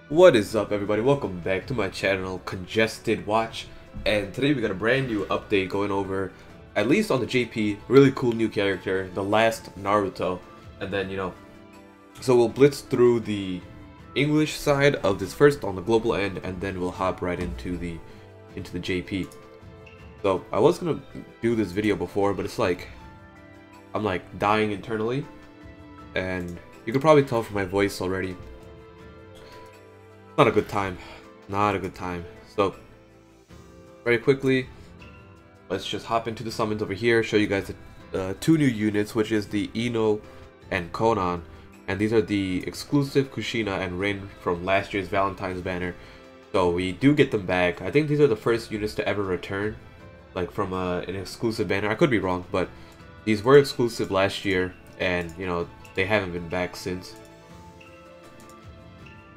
What is up, everybody? Welcome back to my channel, Congested Watch, and today we got a brand new update going over, at least on the JP, really cool new character, the last Naruto, and then, so we'll blitz through the English side of this first on the global end, and then we'll hop right into the JP. So, I was gonna do this video before, but it's like, I'm like dying internally, and you can probably tell from my voice already. Not a good time. Not a good time. So, very quickly, let's just hop into the summons over here, show you guys the two new units, which is the Ino and Konan. And these are the exclusive Kushina and Rin from last year's Valentine's banner. So we do get them back. I think these are the first units to ever return, like from an exclusive banner. I could be wrong, but these were exclusive last year, and they haven't been back since.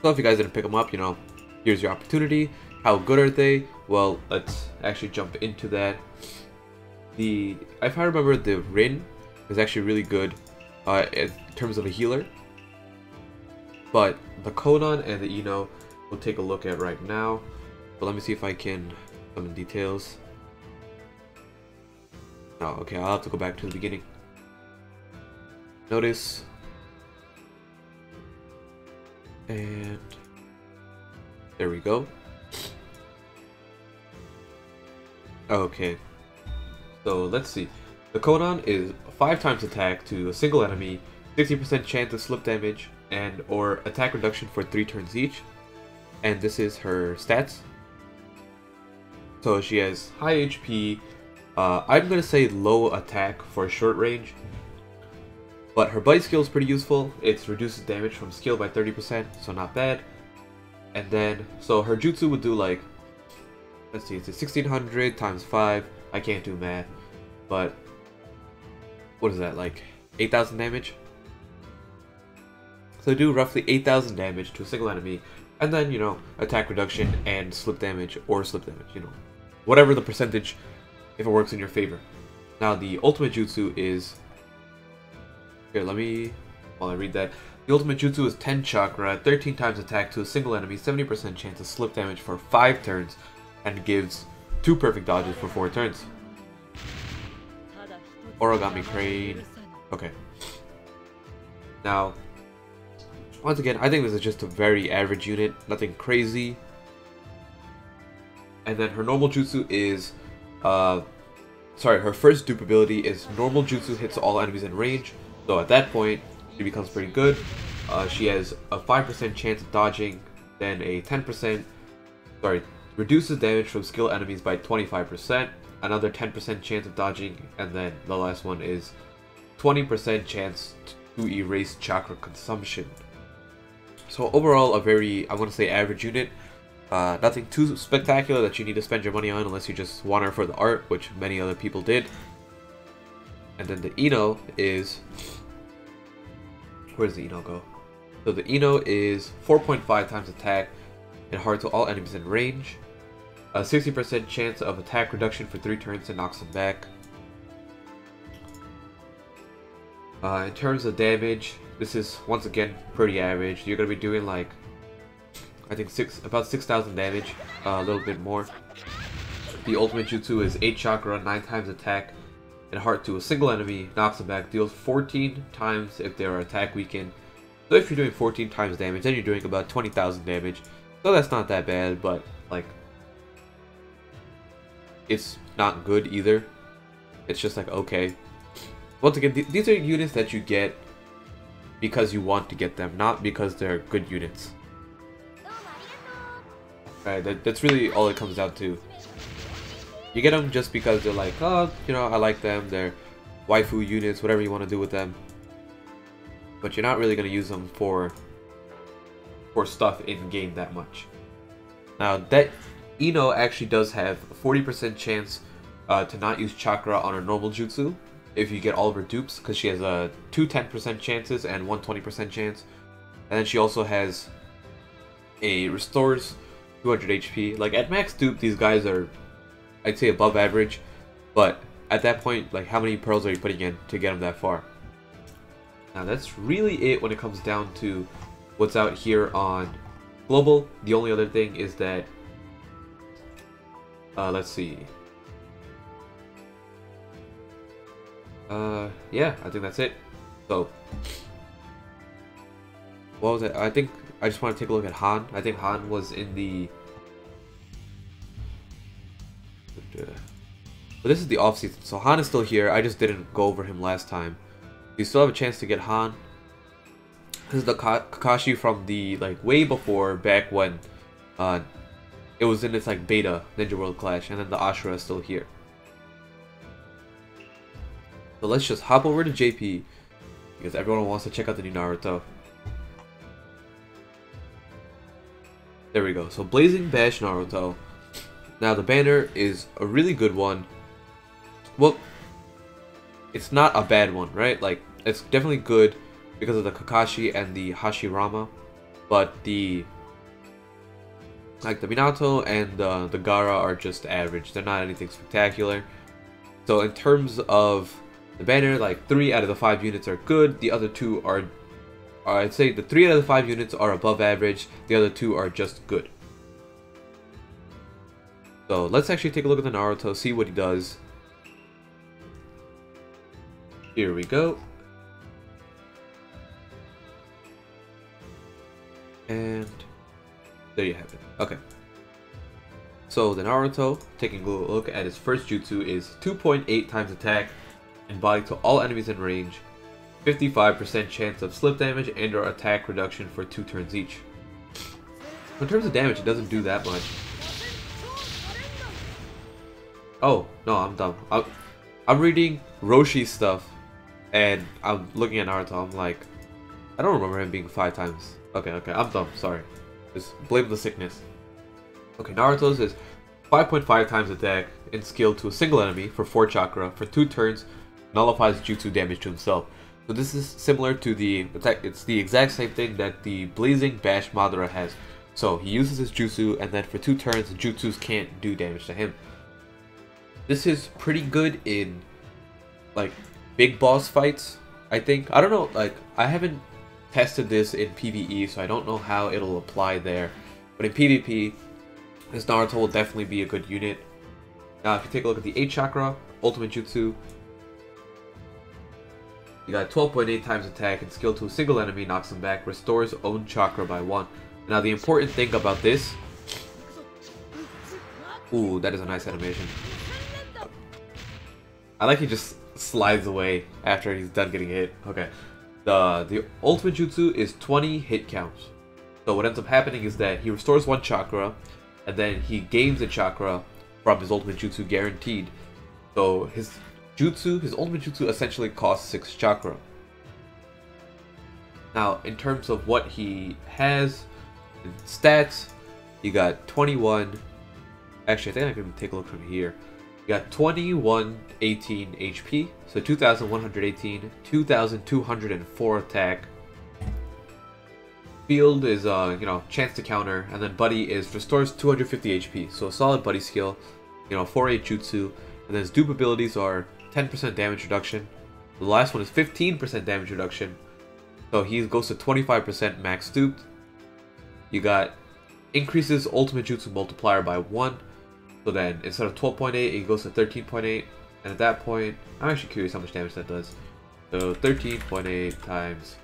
So if you guys didn't pick them up, here's your opportunity. How good are they? Well, let's actually jump into that. If I remember, the Rin is actually really good in terms of a healer. But the Konan and the Ino we'll take a look at right now. But let me see if I can summon details. Oh, okay, I'll have to go back to the beginning. Notice. And there we go. Okay, so let's see. The Konan is 5 times attack to a single enemy, 60% chance of slip damage, and or attack reduction for 3 turns each. And this is her stats. So she has high HP. I'm gonna say low attack for short range. But her bite skill is pretty useful. It reduces damage from skill by 30%, so not bad. And then, so her jutsu would do like, let's see, it's 1600 times 5. I can't do math, but what is that, like 8,000 damage? So do roughly 8,000 damage to a single enemy, and then, attack reduction and slip damage, or slip damage, whatever the percentage, if it works in your favor. Now, the ultimate jutsu is, here, while I read that. The ultimate jutsu is 10 chakra, 13 times attack to a single enemy, 70% chance of slip damage for 5 turns, and gives 2 perfect dodges for 4 turns. Origami crane. Okay. Now, once again, I think this is just a very average unit, nothing crazy. And then her normal jutsu is, her first dupe ability is normal jutsu hits all enemies in range. So at that point, she becomes pretty good. She has a 5% chance of dodging, then a 10%, reduces damage from skill enemies by 25%, another 10% chance of dodging, and then the last one is 20% chance to erase chakra consumption. So overall, a very, I want to say, average unit. Nothing too spectacular that you need to spend your money on unless you just want her for the art, which many other people did. And then the Ino is, where does the Ino go? So the Ino is 4.5 times attack and hard to all enemies in range. A 60% chance of attack reduction for 3 turns and knocks them back. In terms of damage, this is once again pretty average. You're going to be doing like, I think about 6,000 damage, a little bit more. The ultimate jutsu is 8 chakra, 9 times attack, and heart to a single enemy, knocks them back, deals 14 times if they are attack weakened. So if you're doing 14 times damage, then you're doing about 20,000 damage. So that's not that bad, but like, it's not good either. It's just like, okay. Once again, these are units that you get because you want to get them, not because they're good units. Alright, that's really all it comes down to. You get them just because they're like, oh, I like them, they're waifu units, whatever you want to do with them. But you're not really going to use them for stuff in-game that much. Now, that Ino actually does have a 40% chance to not use chakra on her normal jutsu if you get all of her dupes, because she has 2 10% chances and 1 20% chance. And then she also has a restores 200 HP. Like, at max dupe, these guys are, I'd say, above average, but at that point, like, how many pearls are you putting in to get them that far? Now, that's really it when it comes down to what's out here on global. The only other thing is that, let's see. Yeah, I think that's it. So, what was it? I think I just want to take a look at Han. I think Han was in the... But this is the off season, so Han is still here. I just didn't go over him last time. You still have a chance to get Han. This is the Kakashi from the, like, way before, back when it was in its, like, beta Ninja World Clash, and then the Ashura is still here. So let's just hop over to JP, because everyone wants to check out the new Naruto. There we go. So Blazing Bash Naruto. Now the banner is a really good one. Well, it's not a bad one, right? Like, it's definitely good because of the Kakashi and the Hashirama, but the Minato and the Gaara are just average. They're not anything spectacular. So in terms of the banner, like 3 out of the 5 units are good. The other 2 are I'd say the 3 out of the 5 units are above average. The other 2 are just good. So let's actually take a look at the Naruto, see what he does. Here we go. And there you have it. Okay. So the Naruto, taking a look at his first jutsu, is 2.8 times attack and body to all enemies in range, 55% chance of slip damage and or attack reduction for 2 turns each. In terms of damage, it doesn't do that much. Oh, no, I'm dumb. I'm reading Roshi's stuff, and I'm looking at Naruto, I'm like, I don't remember him being 5 times. Okay, I'm dumb, sorry. Just blame the sickness. Okay, Naruto's is 5.5 times attack and skill to a single enemy for 4 chakra for 2 turns, nullifies jutsu damage to himself. So this is similar to the attack, it's the exact same thing that the Blazing Bash Madara has. So he uses his jutsu, and then for 2 turns, jutsus can't do damage to him. This is pretty good in, like, big boss fights, I think. I don't know, like, I haven't tested this in PvE, so I don't know how it'll apply there. But in PvP, this Naruto will definitely be a good unit. Now, if you take a look at the 8 chakra, ultimate jutsu, you got 12.8 times attack and skill to a single enemy, knocks him back, restores own chakra by 1. Now, the important thing about this... Ooh, that is a nice animation. I like he just slides away after he's done getting hit. Okay. The ultimate jutsu is 20 hit counts. So what ends up happening is that he restores 1 chakra, and then he gains a chakra from his ultimate jutsu guaranteed. So his ultimate jutsu essentially costs 6 chakra. Now, in terms of what he has in stats, you got 21. Actually, I think I can take a look from here. You got 2118 HP, so 2118, 2204 attack. Field is, chance to counter, and then Buddy is restores 250 HP, so a solid Buddy skill, 4-8 jutsu, and then his dupe abilities are 10% damage reduction. The last one is 15% damage reduction, so he goes to 25% max duped. You got increases ultimate jutsu multiplier by 1. So then, instead of 12.8, it goes to 13.8, and at that point, I'm actually curious how much damage that does. So 13.8 times,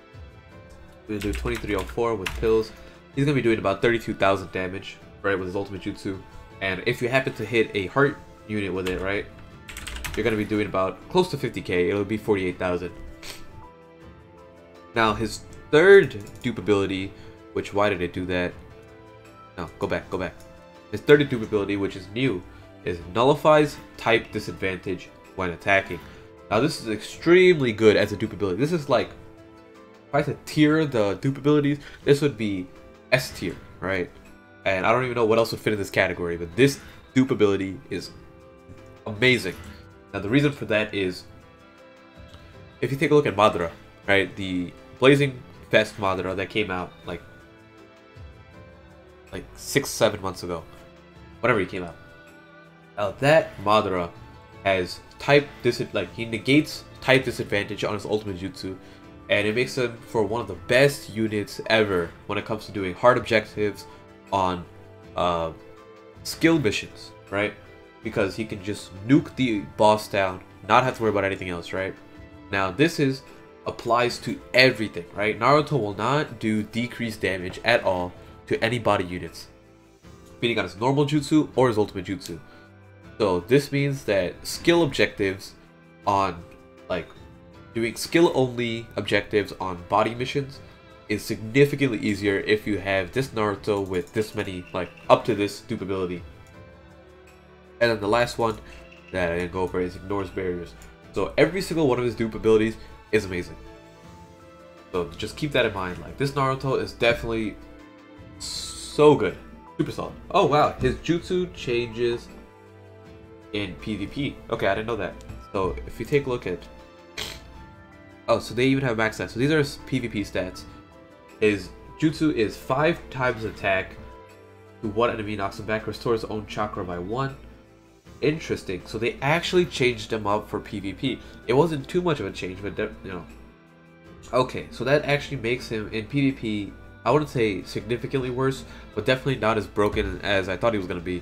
we're gonna do 2304 with pills. He's gonna be doing about 32,000 damage, right, with his ultimate jutsu. And if you happen to hit a heart unit with it, right, you're gonna be doing about close to 50k. It'll be 48,000. Now his third dupe ability, which why did it do that? No, go back. His third dupe ability, which is new, is nullifies type disadvantage when attacking. Now this is extremely good as a dupe ability. This is like, if I had to tier the dupe abilities, this would be S tier, right? And I don't even know what else would fit in this category, but this dupe ability is amazing. Now the reason for that is, if you take a look at Madara, right, the Blazing Fest Madara that came out like 6-7 months ago, whenever he came out. Now that Madara has type he negates type disadvantage on his ultimate jutsu, and it makes him for one of the best units ever when it comes to doing hard objectives on skill missions, right? Because he can just nuke the boss down, not have to worry about anything else, right? Now this applies to everything, right? Naruto will not do decreased damage at all to any body units, meaning on his normal jutsu or his ultimate jutsu. So this means that skill objectives on, like, doing skill only objectives on body missions is significantly easier if you have this Naruto with this many, like, up to this dupe ability. And then the last one that I didn't go over is ignores barriers. So every single one of his dupe abilities is amazing. So just keep that in mind. Like, this Naruto is definitely so good. Super solid. Oh wow, his jutsu changes in PvP. Okay, I didn't know that. So if you take a look at... Oh, so they even have max stats. So these are his PvP stats. His jutsu is 5 times attack to one enemy, knocks him back, restores his own chakra by 1. Interesting. So they actually changed him up for PvP. It wasn't too much of a change, but you know. Okay, so that actually makes him in PvP, I wouldn't say significantly worse, but definitely not as broken as I thought he was going to be.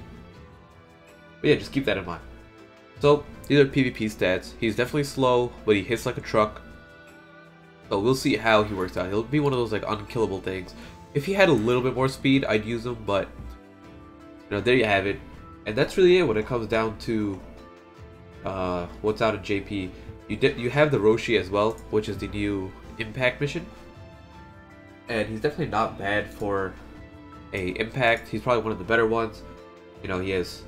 But yeah, just keep that in mind. So these are PvP stats. He's definitely slow, but he hits like a truck. So we'll see how he works out. He'll be one of those like unkillable things. If he had a little bit more speed, I'd use him, but you know, there you have it. And that's really it when it comes down to what's out in JP. You have the Roshi as well, which is the new Impact mission. And he's definitely not bad for a Impact. He's probably one of the better ones. You know, he has...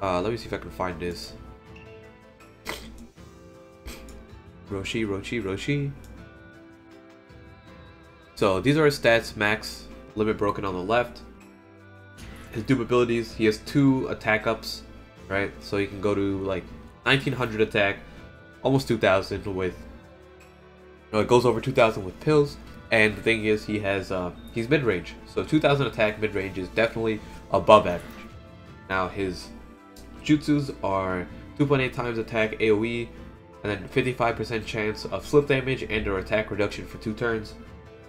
let me see if I can find this. Roshi. So these are his stats, max, limit broken on the left. His dupe abilities, he has 2 attack ups, right? So he can go to like 1900 attack, almost 2000 with... No, it goes over 2000 with pills. And the thing is, he has he's mid-range. So 2000 attack mid-range is definitely above average. Now his jutsus are 2.8 times attack AoE, and then 55% chance of slip damage and or attack reduction for 2 turns.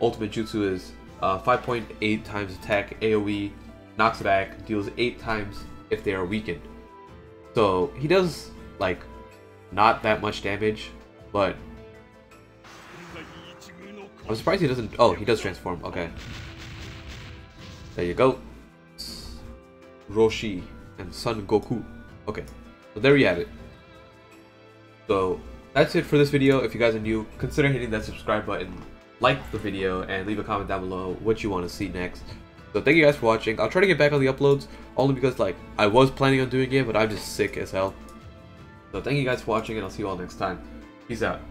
Ultimate jutsu is 5.8 times attack AoE, knocks back, deals 8 times if they are weakened. So he does like not that much damage, but I'm surprised he doesn't... Oh, he does transform. Okay. There you go. Roshi and Son Goku. Okay. So there you have it. So that's it for this video. If you guys are new, consider hitting that subscribe button, like the video, and leave a comment down below what you want to see next. So thank you guys for watching. I'll try to get back on the uploads, only because like I was planning on doing it, but I'm just sick as hell. So thank you guys for watching, and I'll see you all next time. Peace out.